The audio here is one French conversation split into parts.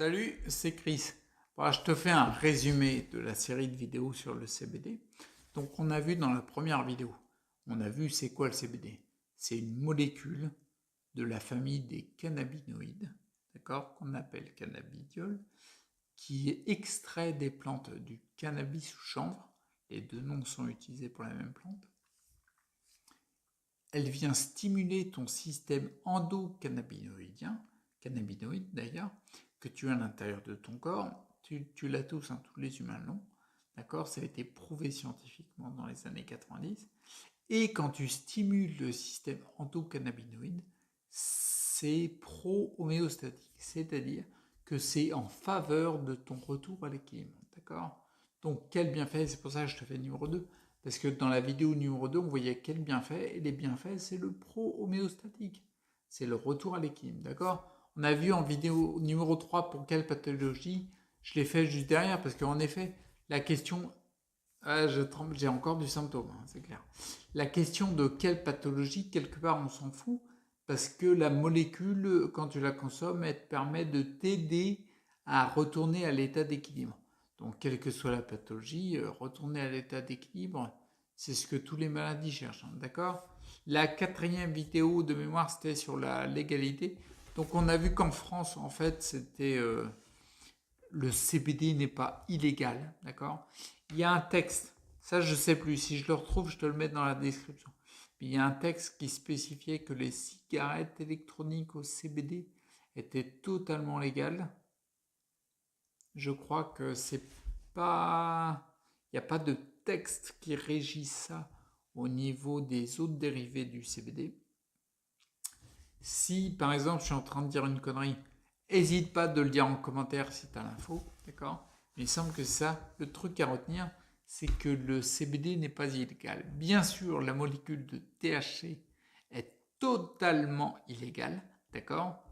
Salut, c'est Chris. Voilà, je te fais un résumé de la série de vidéos sur le CBD. Donc on a vu dans la première vidéo, on a vu c'est quoi le CBD. C'est une molécule de la famille des cannabinoïdes, d'accord, qu'on appelle cannabidiol, qui est extrait des plantes du cannabis ou chanvre. Les deux noms sont utilisés pour la même plante. Elle vient stimuler ton système endocannabinoïdien, cannabinoïde d'ailleurs, que tu as à l'intérieur de ton corps. Tu l'as tous, hein, tous les humains l'ont. D'accord. Ça a été prouvé scientifiquement dans les années 90. Et quand tu stimules le système endocannabinoïde, c'est pro-homéostatique, c'est-à-dire que c'est en faveur de ton retour à l'équilibre. D'accord. Donc quel bienfait, c'est pour ça que je te fais numéro 2. Parce que dans la vidéo numéro 2, on voyait quel bienfait, et les bienfaits, c'est le pro-homéostatique. C'est le retour à l'équilibre, d'accord. On a vu en vidéo numéro 3 pour quelle pathologie, je l'ai fait juste derrière, parce qu'en effet, la question... je tremble, j'ai encore du symptôme, hein, c'est clair. La question de quelle pathologie, quelque part, on s'en fout, parce que la molécule, quand tu la consommes, elle te permet de t'aider à retourner à l'état d'équilibre. Donc, quelle que soit la pathologie, retourner à l'état d'équilibre, c'est ce que tous les maladies cherchent, hein, d'accord. La quatrième vidéo de mémoire, c'était sur la légalité. Donc, on a vu qu'en France, en fait, c'était... le CBD n'est pas illégal, d'accord. Il y a un texte, ça je sais plus, si je le retrouve, je te le mets dans la description. Il y a un texte qui spécifiait que les cigarettes électroniques au CBD étaient totalement légales. Je crois que c'est pas... Il n'y a pas de texte qui régit ça au niveau des autres dérivés du CBD. Si, par exemple, je suis en train de dire une connerie, n'hésite pas de le dire en commentaire si tu as l'info, d'accord. Mais il semble que ça, le truc à retenir, c'est que le CBD n'est pas illégal. Bien sûr, la molécule de THC est totalement illégale, d'accord.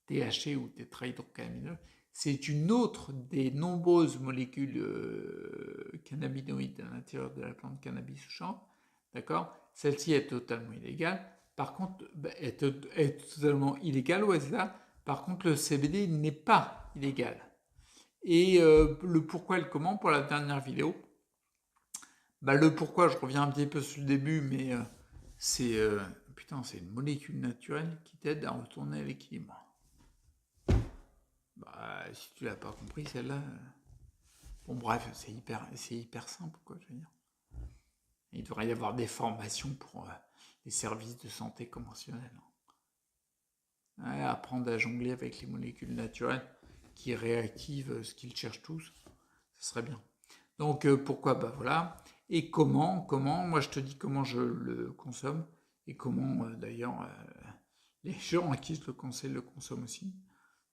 THC ou tétrahydrocannabinol, c'est une autre des nombreuses molécules cannabinoïdes à l'intérieur de la plante cannabis ou chanvre, d'accord. Celle-ci est totalement illégale. Par contre, est totalement illégale, ouais, c'est ça. Par contre, le CBD n'est pas illégal. Et le pourquoi et le comment pour la dernière vidéo. Le pourquoi, je reviens un petit peu sur le début, mais c'est c'est une molécule naturelle qui t'aide à retourner à l'équilibre. Si tu l'as pas compris, celle-là. Bon, bref, c'est hyper simple, quoi, je veux dire. Il devrait y avoir des formations pour les services de santé conventionnels. Ouais, apprendre à jongler avec les molécules naturelles qui réactivent ce qu'ils cherchent tous, ce serait bien. Donc pourquoi voilà. Et comment, moi je te dis comment je le consomme et comment d'ailleurs les gens à qui je le conseille le consomment aussi.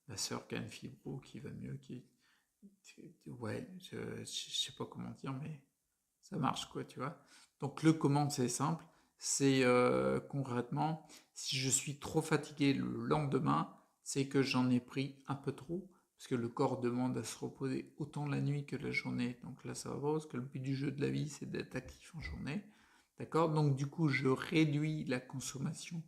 Ma soeur qui a une fibro qui va mieux, ouais, je sais pas comment dire, mais ça marche quoi, tu vois. Donc le comment c'est simple, c'est concrètement, si je suis trop fatigué le lendemain, c'est que j'en ai pris un peu trop, parce que le corps demande à se reposer autant la nuit que la journée, donc là ça va pas, parce que le but du jeu de la vie c'est d'être actif en journée, d'accord. Donc du coup je réduis la consommation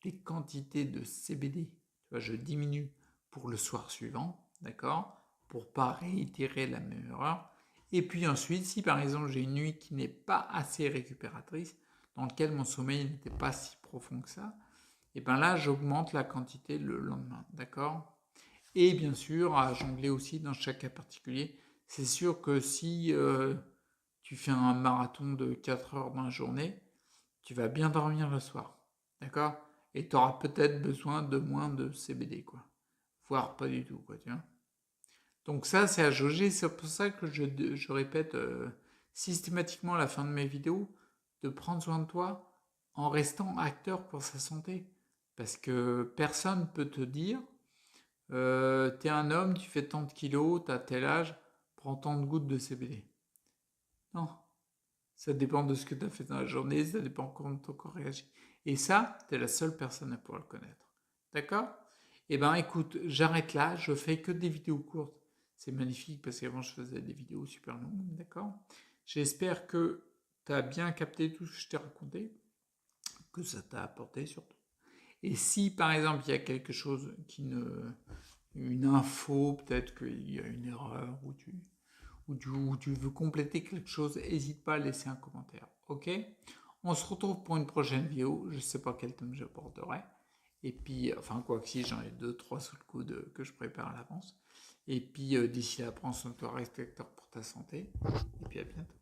des quantités de CBD, tu vois, je diminue pour le soir suivant, d'accord, pour pas réitérer la même erreur. Et puis ensuite, si par exemple j'ai une nuit qui n'est pas assez récupératrice, dans laquelle mon sommeil n'était pas si profond que ça, et bien là j'augmente la quantité le lendemain, d'accord. Et bien sûr, à jongler aussi dans chaque cas particulier. C'est sûr que si tu fais un marathon de 4 heures dans la journée, tu vas bien dormir le soir, d'accord. Et tu auras peut-être besoin de moins de CBD, quoi. Voire pas du tout, quoi, tu vois. Donc ça, c'est à jauger. C'est pour ça que je répète systématiquement à la fin de mes vidéos de prendre soin de toi en restant acteur pour sa santé. Parce que personne ne peut te dire, t'es un homme, tu fais tant de kilos, t'as tel âge, prends tant de gouttes de CBD. Non. Ça dépend de ce que tu as fait dans la journée, ça dépend comment ton corps réagit. Et ça, t'es la seule personne à pouvoir le connaître. D'accord. Eh ben écoute, j'arrête là, je fais que des vidéos courtes. C'est magnifique parce qu'avant je faisais des vidéos super longues, d'accord. J'espère que tu as bien capté tout ce que je t'ai raconté, que ça t'a apporté surtout. Et si par exemple il y a quelque chose qui ne une info, peut-être qu'il y a une erreur, ou tu veux compléter quelque chose, n'hésite pas à laisser un commentaire. Ok? On se retrouve pour une prochaine vidéo. Je ne sais pas quel thème j'aborderai. Et puis, enfin, quoi que si, j'en ai 2, 3 sous le coude que je prépare à l'avance. Et puis, d'ici là, prends soin de toi, respecteur pour ta santé. Et puis, à bientôt.